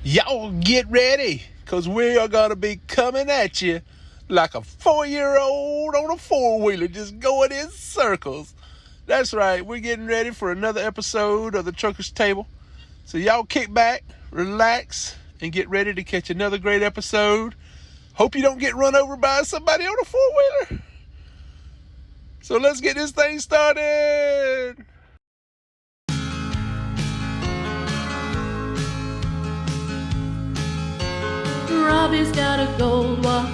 Y'all get ready, because we are going to be coming at you like a 4-year-old on a four-wheeler just going in circles. That's right, we're getting ready for another episode of the Trucker's Table. So y'all kick back, relax, and get ready to catch another great episode. Hope you don't get run over by somebody on a four-wheeler. So let's get this thing started. Robbie's got a gold watch,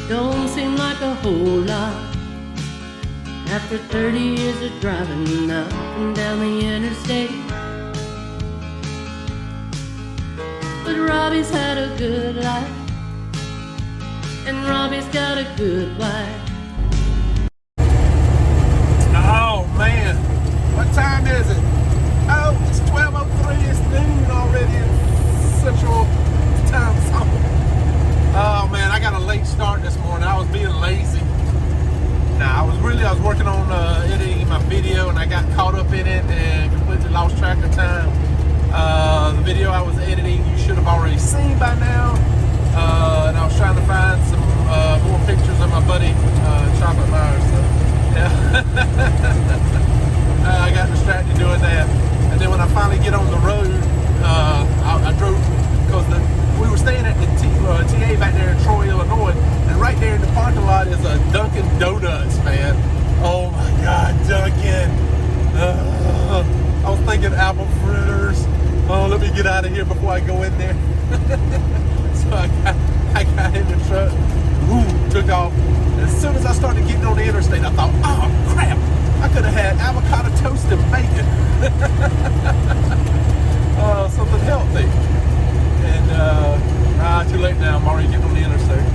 don't seem like a whole lot. After 30 years of driving up and down the interstate, but Robbie's had a good life, and Robbie's got a good wife. Oh man, what time is it? Oh, it's 12:03, it's noon already in Central Time Zone. Oh man, I got a late start this morning. I was being lazy. Now, I was working on editing my video, and I got caught up in it and completely lost track of time. The video I was editing, you should have already seen by now. And I was trying to find some more pictures of my buddy, Chocolate Myers. So, yeah. I got distracted doing that. And then when I finally get on the road, I drove, because we were staying at the TA back there in Troy, Illinois, and right there in the parking lot is a Dunkin' Donuts, man. Oh my God, Dunkin'. I was thinking apple fritters. Oh, let me get out of here before I go in there. So I got in the truck, took off. As soon as I started getting on the interstate, I thought, oh crap, I could have had avocado toast and bacon. Something healthy. And too late now, I'm already getting on the interstate.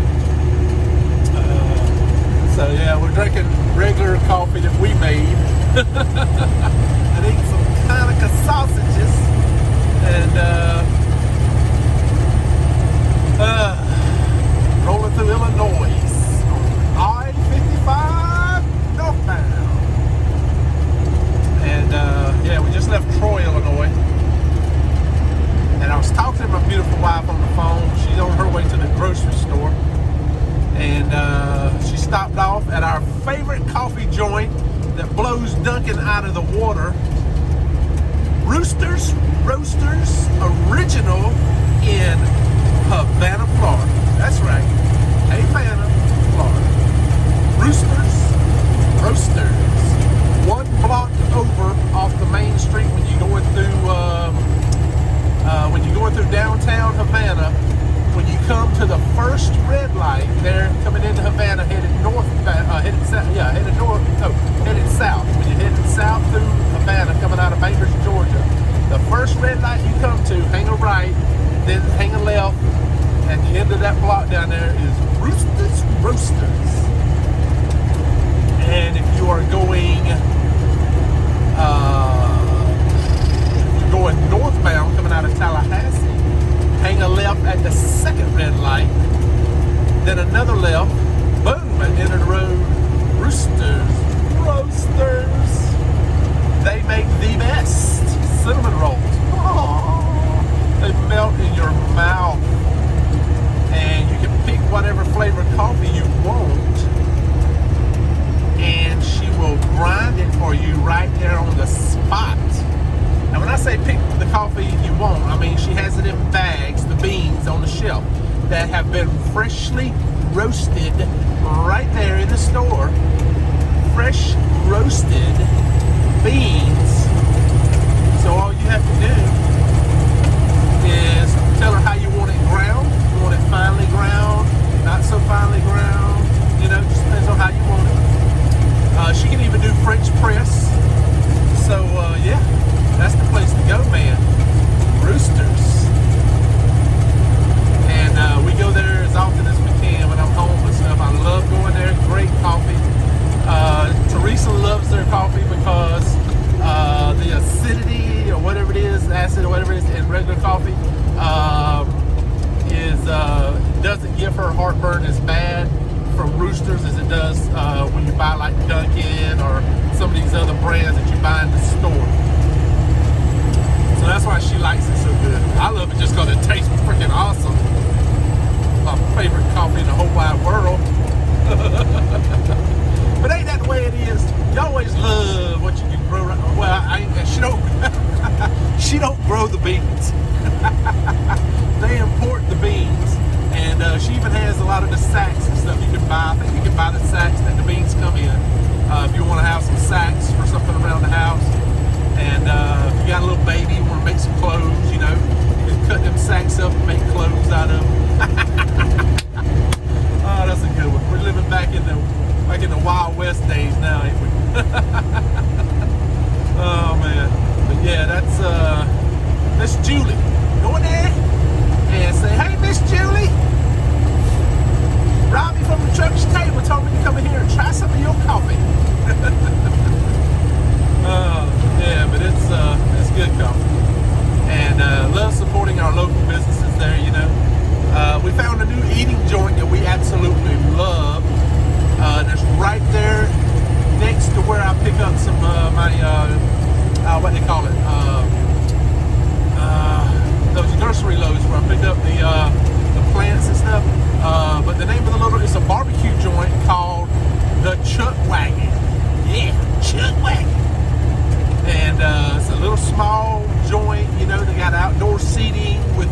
So yeah, we're drinking regular coffee that we made. And eating some Hanukkah sausages. And rolling through Illinois on I-55 northbound. And yeah, we just left Troy, Illinois. And I was talking to my beautiful wife on the phone. She's on her way to the grocery store. And she stopped off at our favorite coffee joint that blows Dunkin' out of the water. Roosters Roasters Original in Havana, Florida. That's right, Havana, Florida. Roosters Roasters. One block over off the main street when you're going through downtown Havana. When you come to the first red light, there coming into Havana, headed south. When you're headed south through Havana, coming out of Bainbridge, Georgia, the first red light you come to, hang a right, then hang a left. At the end of that block down there is Roosters Roasters. And if you are going northbound, coming out of Tallahassee, hang a left at the second red light, then another left, boom, at the end of the road, Roosters Roasters. They make the best cinnamon rolls. Oh, they melt in your mouth, and you can pick whatever flavor coffee you want, and she will grind it for you right there on the spot. Now, when I say pick the coffee you want, I mean she has it in bags, the beans on the shelf that have been freshly roasted right there in the store. Fresh roasted beans. So all you have to do is tell her how you want it ground. You want it finely ground, not so finely ground. You know, just depends on how you want it. She can even do French press. So yeah. That's the place to go, man. Roosters. And we go there as often as we can when I'm home and stuff. I love going there. Great coffee. Teresa loves their coffee because the acidity or whatever it is, acid or whatever it is in regular coffee doesn't give her heartburn as bad from Roosters as it does when you buy like Dunkin' or some of these other brands that you buy in the store. So that's why she likes it so good. I love the beans. They import the beans, and she even has a lot of the sacks and stuff you can buy. I think you can buy the sacks that the beans come in if you want to have some sacks for something around the house. And if you got a little baby, you want to make some clothes, you know, you can cut them sacks up and make clothes out of them. Oh, that's a good one. We're living back in the Wild West days now, ain't we? Oh man, but yeah, that's Julie. Go in there and say, hey, Miss Julie, Robbie from the Trucker's Table told me to come in here and try some of your coffee. Yeah, but it's good coffee, and love supporting our local businesses there. You know, we found a new eating joint that we absolutely love. That's right there next to where I pick up some my what they call it, those nursery loads where I pick up the plants and stuff. But the name of it's a barbecue joint called the Chuck Wagon. Yeah, Chuck Wagon. And it's a little small joint, you know. They got outdoor seating with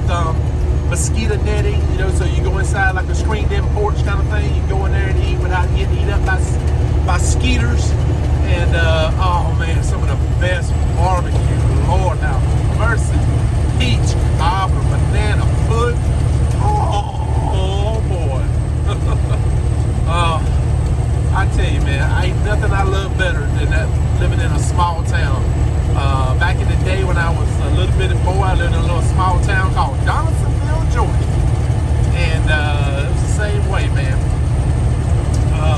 mosquito netting, you know, so you go inside like a screened-in porch kind of thing. You go in there and eat without getting eaten up by skeeters. And oh man, some of the best barbecue. Lord have mercy. Peach, cobbler, banana, pudding. Oh boy. I tell you, man, ain't nothing I love better than that, living in a small town. Back in the day when I was a little bitty boy, I lived in a little small town called Donaldsonville, Georgia. And it was the same way, man.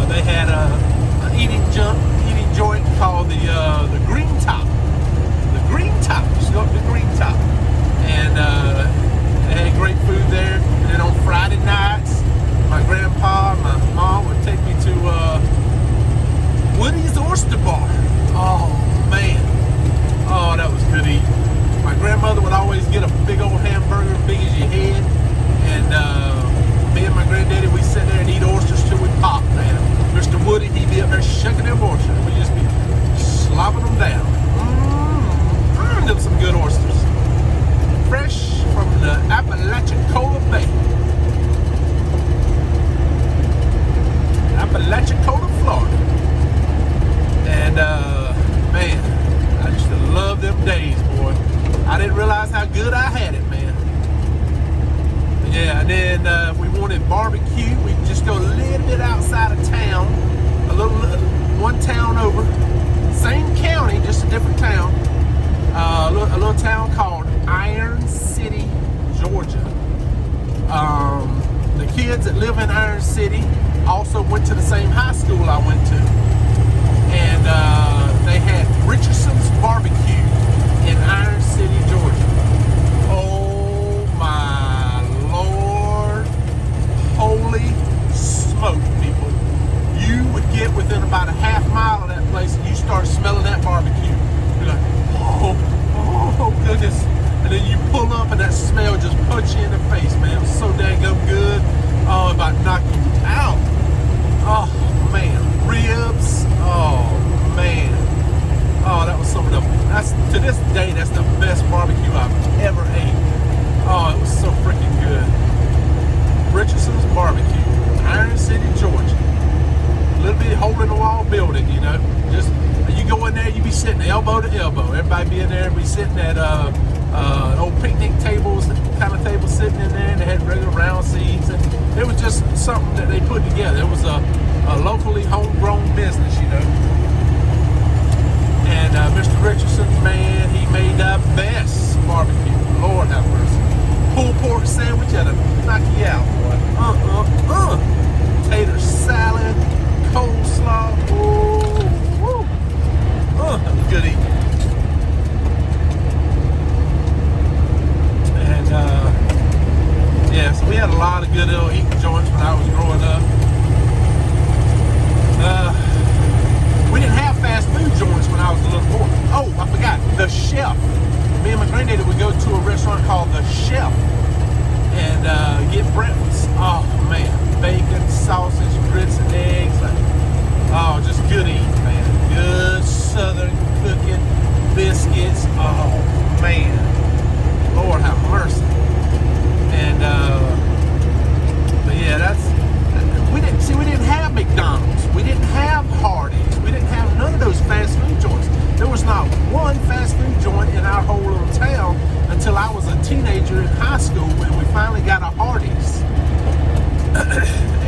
They had an eating joint called the Green Top. The Green Top. Just go up to the Green Top. And they had great food there. And then on Friday nights, my grandpa and my mom would take me to Woody's Oyster Bar. Oh man, oh that was good eating. My grandmother would always get a big old hamburger, big as your head, and me and my granddaddy, we sit there and eat oysters till we pop, man. Mr. Woody, he'd be up there shucking them oysters, and we'd just be slopping them down. Them some good oysters, fresh from the Apalachicola Bay. Apalachicola, Florida. And man, I used to love them days, boy. I didn't realize how good I had it, man. But yeah, and then if we wanted barbecue, we just go a little bit outside of town, one town over, same county, just a different town. A little town called Iron City, Georgia. The kids that live in Iron City also went to the same high school I went to. And they had Richardson's Barbecue in Iron City, Georgia. Oh my Lord. Holy smoke, people. You would get within about a half mile of that place and you start smelling that barbecue. You're like, oh goodness. And then you pull up and that smell just punch you in the face, man. It was so dang good. Oh, it about knocked you out. Oh man, ribs. Oh man. Oh, that was some of the, to this day, that's the best barbecue I've ever ate. Oh, it was so freaking good. Richardson's Barbecue, Iron City, Georgia. A little bit hole in the wall building, you know. Just, you go in there, you be sitting elbow to elbow. Everybody be in there and be sitting at old picnic tables, kind of tables sitting in there, and they had regular round seats. And it was just something that they put together. It was a locally homegrown business, you know. And Mr. Richardson, man, he made the best barbecue. Lord have mercy. Pulled pork sandwich that'll knock you out, boy. Tater salad, coleslaw. Ooh. That was good eating. And yeah, so we had a lot of good little eating joints when I was growing up. We didn't have fast food joints when I was a little boy. Oh, I forgot. The Chef. Me and my granddaddy would go to teenager in high school, and we finally got a Hardee's.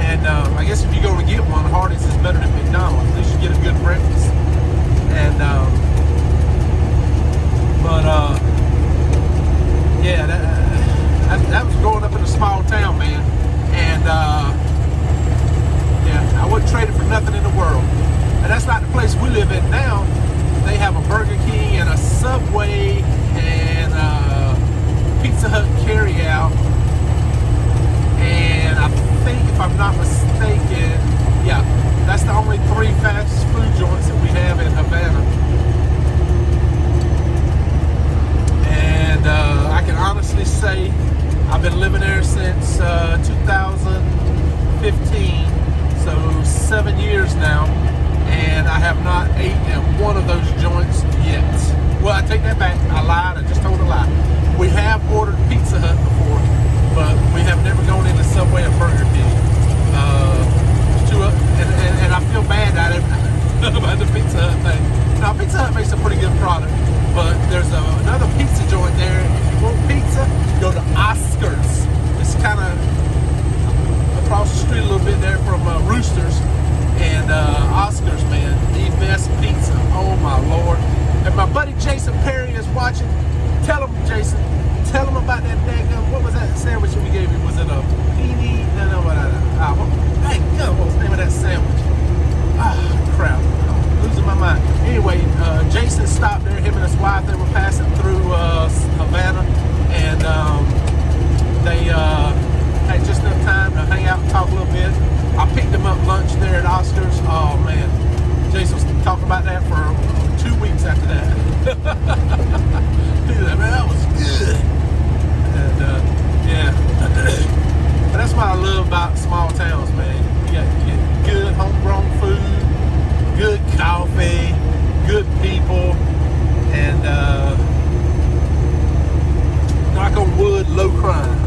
And I guess if you're going to get one, Hardee's is better than McDonald's. At least you get a good breakfast. And yeah, that was growing up in a small town, man. And yeah, I wouldn't trade it for nothing in the world. And that's not the place we live in now. They have a Burger King and a Subway and a Pizza Hut carryout. And I think, if I'm not mistaken, yeah, that's the only 3 fast food joints that we have in Havana. And I can honestly say I've been living there since 2015, so 7 years now, and I have not ate at one of those joints yet. Well, I take that back. I lied. I just told a lie. We have ordered Pizza Hut before, but we have never gone into Subway or Burger King. And I feel bad about the Pizza Hut thing. Now, Pizza Hut makes a pretty good product, but there's another pizza joint there. If you want pizza, go to Oscars. It's kind of across the street a little bit there from Roosters. And Oscars, man, the best pizza. Oh, my Lord. If my buddy Jason Perry is watching, tell him, Jason, tell him about that daggum. What was that sandwich we gave him? Was it a pini? No, what was the name of that sandwich? Ah, crap. I'm losing my mind. Anyway, Jason stopped there. Him and his wife, they were passing through Havana. And they had just enough time to hang out and talk a little bit. I picked them up lunch there at Oscars. Oh, man. Jason was talking about that for 2 weeks after that. He said, man, that was good. And, yeah. But that's what I love about small towns, man. You get good homegrown food, good coffee, good people, and knock on wood, low crime.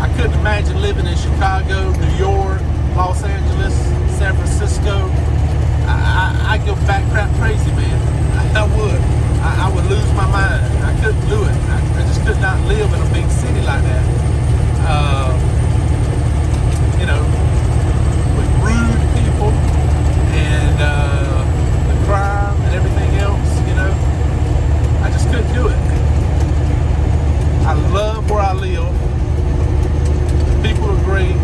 I couldn't imagine living in Chicago, New York, Los Angeles, San Francisco. I'd go back crap crazy, man. I would. I would lose my mind. I couldn't do it. I just could not live in a big city like that. You know, with rude people and the crime and everything else, you know. I just couldn't do it. I love where I live. People are great.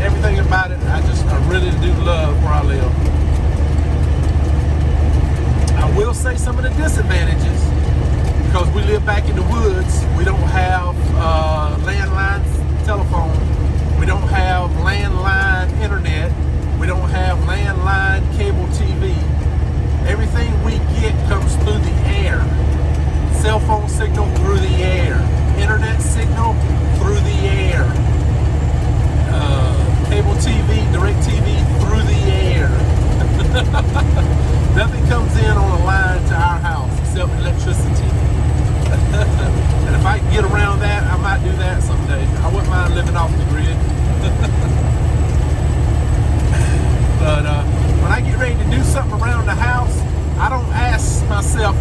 Everything about it, I really do love where I live. I will say some of the disadvantages, because we live back in the woods. We don't have landline telephone. We don't have landline internet. We don't have landline cable TV. Everything we get comes through the air. Cell phone signal through the air. Internet signal through the air. Cable TV, direct TV through the air. Nothing comes in on a line to our house except electricity. And if I can get around that, I might do that someday. I wouldn't mind living off the grid. But when I get ready to do something around the house, I don't ask myself,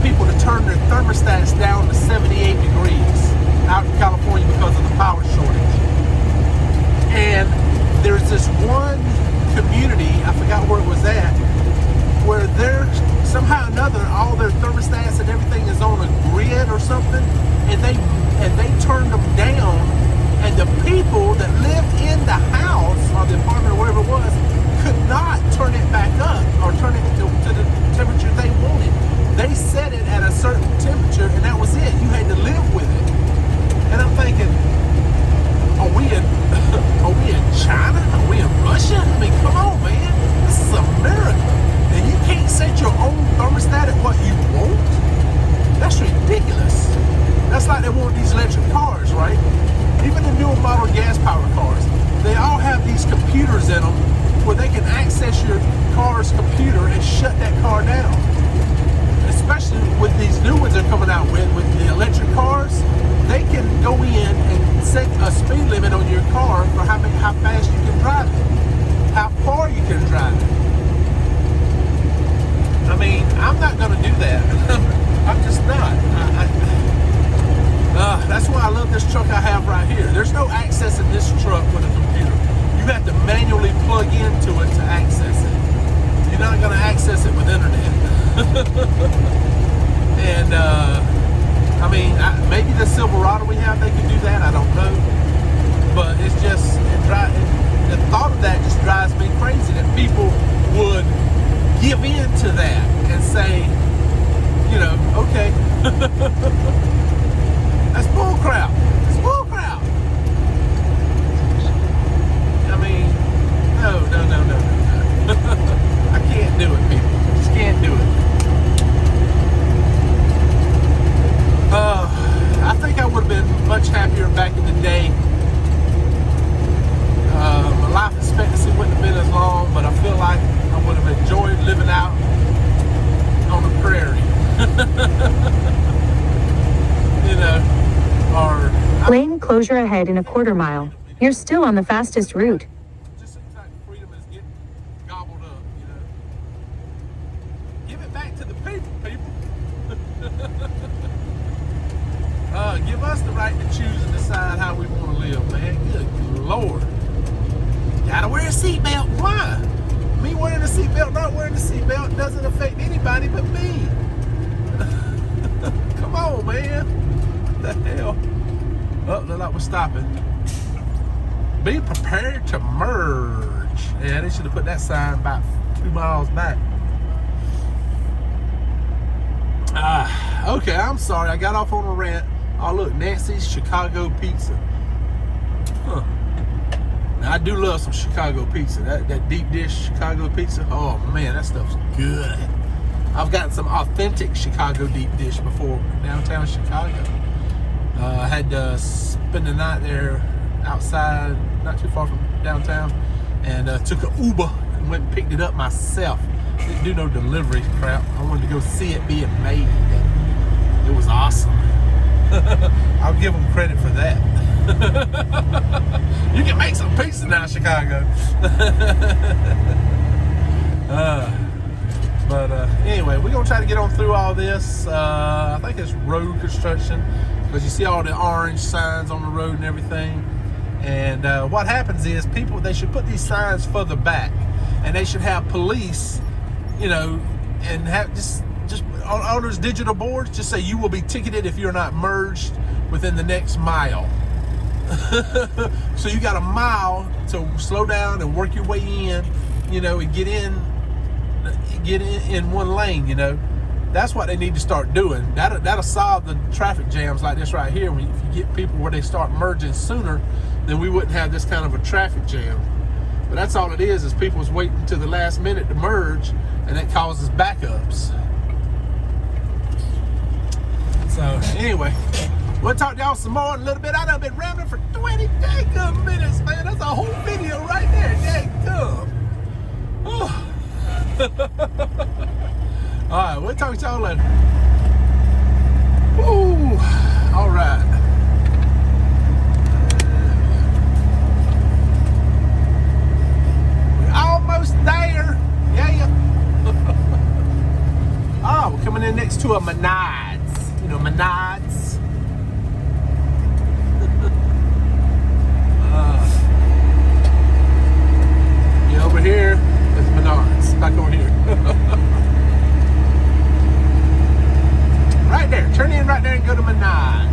people to turn their thermostats down to 78 degrees out in California because of the power shortage. And there's this one community, I forgot where it was at, where they're somehow or another all their thermostats and everything is on a grid or something, and they turned them down, and the people that lived in the house or the apartment or whatever it was could not turn it back up or turn it to the temperature they wanted. They set it at a certain temperature, and that was it. You had to live with it. And I'm thinking, are we in China? Are we in Russia? I mean, come on, man. This is America. And you can't set your own thermostat at what you want? That's ridiculous. That's like they want these electric cars, right? Even the newer model gas-powered cars, they all have these computers in them where they can access your car's computer and shut that car down. Especially with these new ones they're coming out with the electric cars, they can go in and set a speed limit on your car for how fast you can drive it, how far you can drive it. I mean, I'm not going to do that. I'm just not. That's why I love this truck I have right here. There's no access in this truck with a computer. You have to manually plug into it to access it. You're not going to access it with internet. And I mean, maybe the Silverado we have, they can do that. I don't know. But it's just, the thought of that just drives me crazy, that people would give in to that and say, you know, okay, that's bull crap. It's bull crap. I mean, no. I can't do it, people. I just can't do it. I think I would have been much happier back in the day. My life expectancy wouldn't have been as long, but I feel like I would have enjoyed living out on the prairie. You know, or... Lane closure ahead in a quarter mile. You're still on the fastest route. It just seems like freedom is getting gobbled up, you know. Give it back to the people. Give us the right to choose and decide how we want to live, man. Good Lord. Gotta wear a seatbelt. Why? Me wearing a seatbelt, not wearing a seatbelt doesn't affect anybody but me. Come on, man. What the hell? Oh, look like we're stopping. Be prepared to merge. Yeah, they should have put that sign about 2 miles back. Okay, I'm sorry. I got off on a rant. Oh, look, Nancy's Chicago Pizza. Huh. Now, I do love some Chicago pizza. That deep dish Chicago pizza. Oh, man, that stuff's good. I've gotten some authentic Chicago deep dish before, downtown Chicago. I had to spend the night there outside, not too far from downtown, and took an Uber and went and picked it up myself. Didn't do no delivery crap. I wanted to go see it being made. It was awesome. I'll give them credit for that. You can make some pizza now, Chicago. But anyway, we're gonna try to get on through all this. I think it's road construction, because you see all the orange signs on the road and everything. And what happens is they should put these signs further back, and they should have police, you know, and have just on those digital boards, just say you will be ticketed if you're not merged within the next mile. So you got a mile to slow down and work your way in, you know, and get in one lane, you know. That's what they need to start doing. That'll solve the traffic jams like this right here. If you get people where they start merging sooner, then we wouldn't have this kind of a traffic jam. But that's all it is people's waiting to the last minute to merge, and that causes backups. So anyway, we'll talk to y'all some more in a little bit. I done been rambling for 20 dang minutes, man. That's a whole video right there. Dang gum. Oh. All right, we'll talk to y'all later. Ooh, all right. We're almost there. Yeah. Oh Oh, we're coming in next to a Menards. You know, Menards. Yeah, over here is Menards. Back over here. Right there. Turn in right there and go to Menards.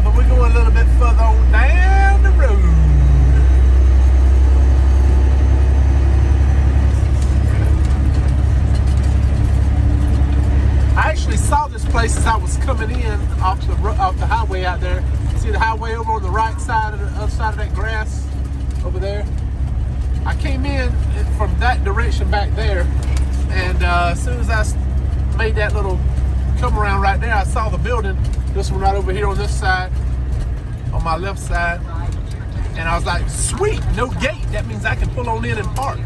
But we're going a little bit further on down the road. I actually saw this place as I was coming in off the highway out there. See the highway over on the right side of the other side of that grass over there? I came in from that direction back there, and as soon as I made that little come around right there, I saw the building. This one right over here on this side, on my left side. And I was like, sweet, no gate. That means I can pull on in and park.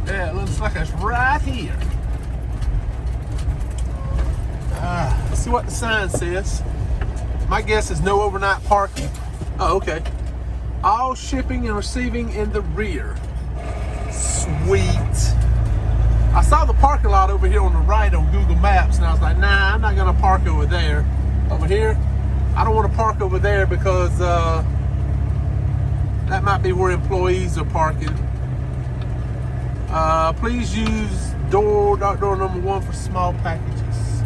Yeah, it looks like it's right here. Let's see what the sign says. My guess is no overnight parking. Oh, okay. All shipping and receiving in the rear. Sweet. I saw the parking lot over here on the right on Google Maps, and I was like, nah, I'm not gonna park over there. Over here, I don't want to park over there because that might be where employees are parking. Please use door number 1 for small packages.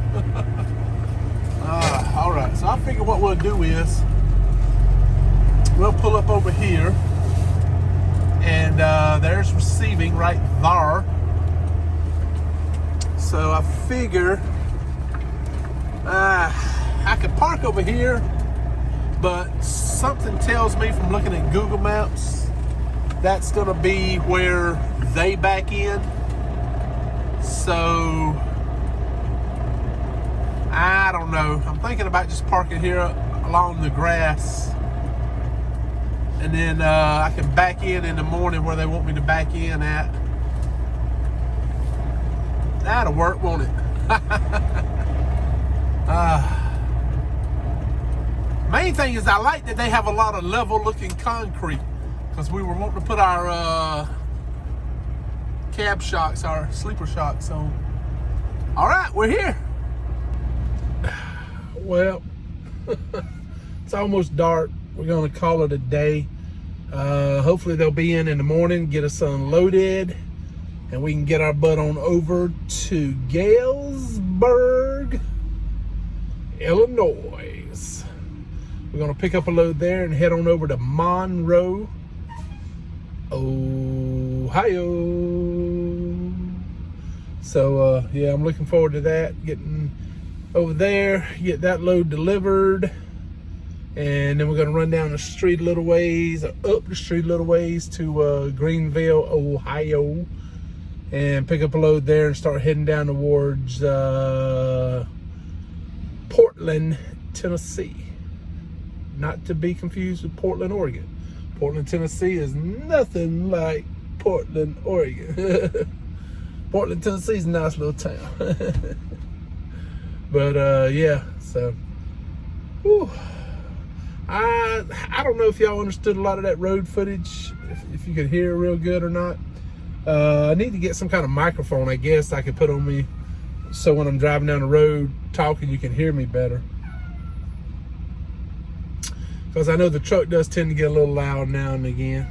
All right, so I figure what we'll do is we'll pull up over here, and there's receiving right there. So I figure I could park over here, but something tells me from looking at Google Maps that's gonna be where they back in. So I don't know. I'm thinking about just parking here along the grass, and then I can back in the morning where they want me to back in at. That'll work, won't it? Main thing is I like that they have a lot of level looking concrete, because we were wanting to put our cab shocks, our sleeper shocks on. All right, we're here. Well, it's almost dark. We're gonna call it a day. Hopefully they'll be in the morning, get us unloaded, and we can get our butt on over to Galesburg, Illinois. We're gonna pick up a load there and head on over to Monroe, Ohio. So yeah, I'm looking forward to that, getting over there, get that load delivered, and then we're gonna run down the street a little ways, or up the street a little ways to Greenville, Ohio, and pick up a load there and start heading down towards Portland, Tennessee. Not to be confused with Portland, Oregon. Portland, Tennessee is nothing like Portland, Oregon. Portland, Tennessee is a nice little town. But yeah, so whew. I don't know if y'all understood a lot of that road footage, if you could hear real good or not. I need to get some kind of microphone, I guess, I could put on me, so when I'm driving down the road talking, you can hear me better. Because I know the truck does tend to get a little loud now and again.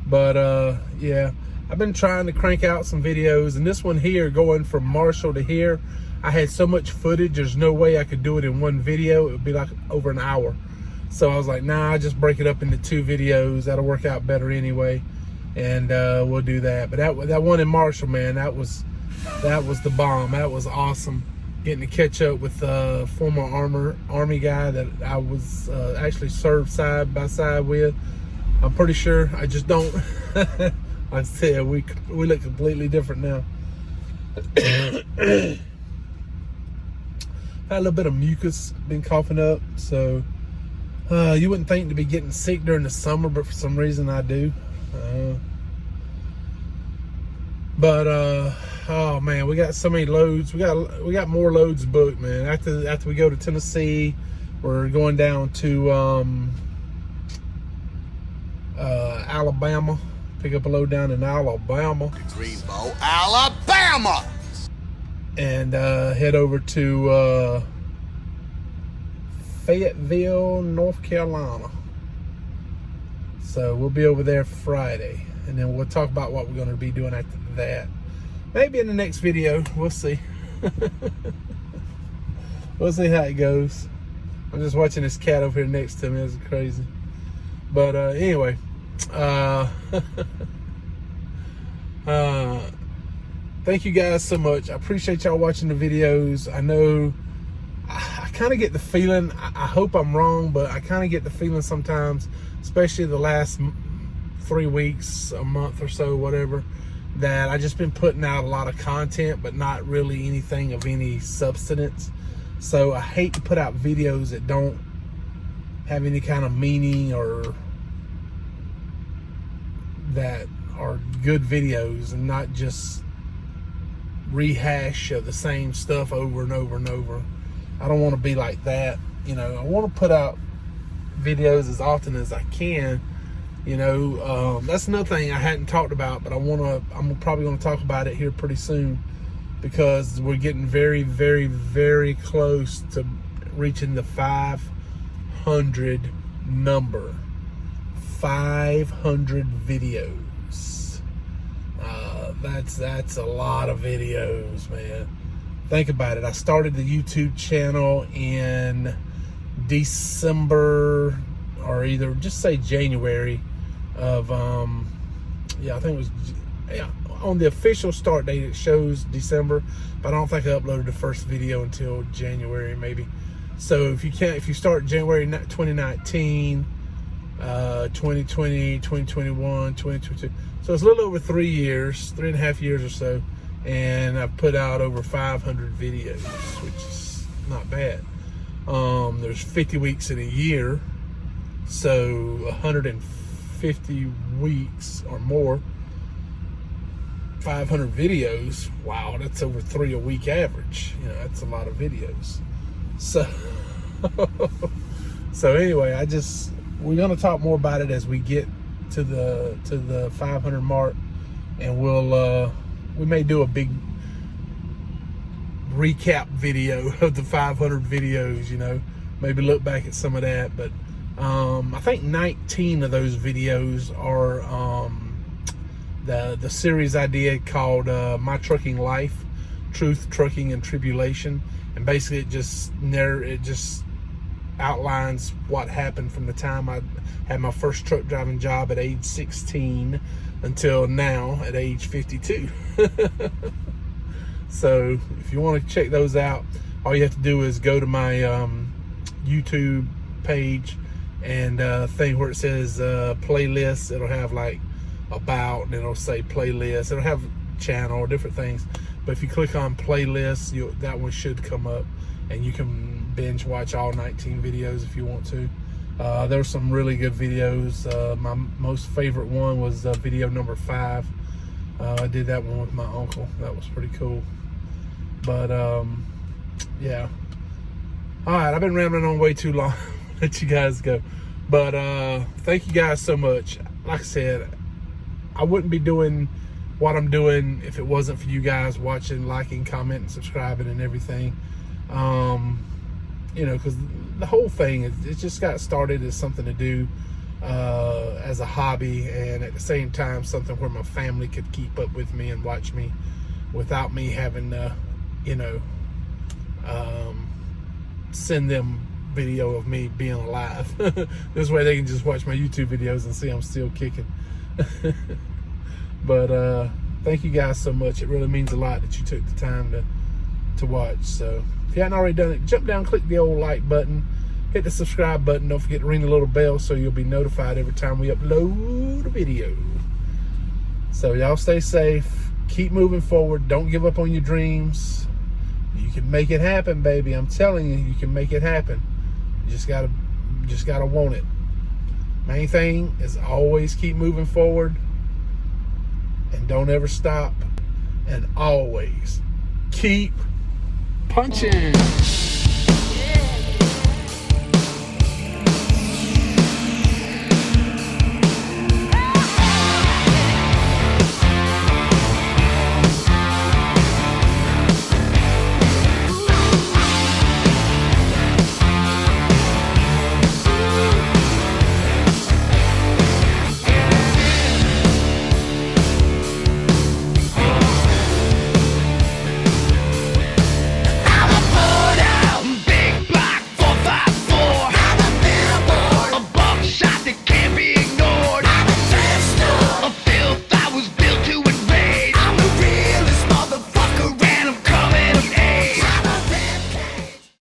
But yeah, I've been trying to crank out some videos, and this one here, going from Marshall to here, I had so much footage, there's no way I could do it in one video. It would be like over an hour. So I was like, nah, I just break it up into 2 videos. That'll work out better anyway. And we'll do that. But that one in Marshall, man, that was the bomb. That was awesome. Getting to catch up with a former Army guy that I was actually served side by side with. I'm pretty sure, I just don't, like I said, we look completely different now. Had a little bit of mucus, been coughing up, so you wouldn't think to be getting sick during the summer, but for some reason I do. But oh man, we got so many loads. We got more loads booked, man. After we go to Tennessee, we're going down to Alabama. Pick up a load down in Alabama. Greenbow, Alabama! And head over to Fayetteville, North Carolina. So we'll be over there Friday. And then we'll talk about what we're going to be doing after that. Maybe in the next video. We'll see. We'll see how it goes. I'm just watching this cat over here next to me. It's crazy. But anyway. Thank you guys so much. I appreciate y'all watching the videos. I know I kind of get the feeling, I hope I'm wrong, but I kind of get the feeling sometimes, especially the last 3 weeks, a month or so, whatever, that I just been putting out a lot of content, but not really anything of any substance. So I hate to put out videos that don't have any kind of meaning or that are good videos and not just rehash of the same stuff over and over and over. I don't want to be like that. You know, I want to put out videos as often as I can. You know, that's another thing I hadn't talked about, but I'm probably going to talk about it here pretty soon, because we're getting very, very, very close to reaching the 500 number. 500 videos. That's a lot of videos, man. Think about it. I started the YouTube channel in December, or either just say January of I think it was, on the official start date it shows December, but I don't think I uploaded the first video until January maybe. So if you start January 2019, 2020, 2021, 2022, so it's a little over 3 years, 3.5 years or so, and I've put out over 500 videos, which is not bad. There's 50 weeks in a year, so 150 weeks or more, 500 videos. Wow, that's over 3 a week average. You know, that's a lot of videos. So so anyway, we're gonna talk more about it as we get to the 500 mark, and we may do a big recap video of the 500 videos, you know, maybe look back at some of that. But I think 19 of those videos are the series I did called My Trucking Life, Truth, Trucking, and Tribulation. And basically it just outlines what happened from the time I had my first truck driving job at age 16 until now at age 52. So if you want to check those out, all you have to do is go to my YouTube page and thing where it says playlist. It'll have like about, and it'll say playlist. It'll have channel, different things. But if you click on playlist, that one should come up, and you can binge watch all 19 videos if you want to. There were some really good videos. My most favorite one was video number 5. I did that one with my uncle. That was pretty cool. But yeah. All right, I've been rambling on way too long. Let you guys go. But thank you guys so much. Like I said, I wouldn't be doing what I'm doing if it wasn't for you guys watching, liking, commenting, subscribing, and everything. You know, because the whole thing it just got started as something to do as a hobby, and at the same time something where my family could keep up with me and watch me without me having to, you know, send them video of me being alive. This way they can just watch my YouTube videos and see I'm still kicking. But thank you guys so much. It really means a lot that you took the time to watch. So if you hadn't already done it, jump down, click the old like button, hit the subscribe button. Don't forget to ring the little bell so you'll be notified every time we upload a video. So y'all stay safe, keep moving forward, don't give up on your dreams. You can make it happen, baby. I'm telling you, you can make it happen. You just gotta want it. Main thing is always keep moving forward, and don't ever stop, and always keep punching.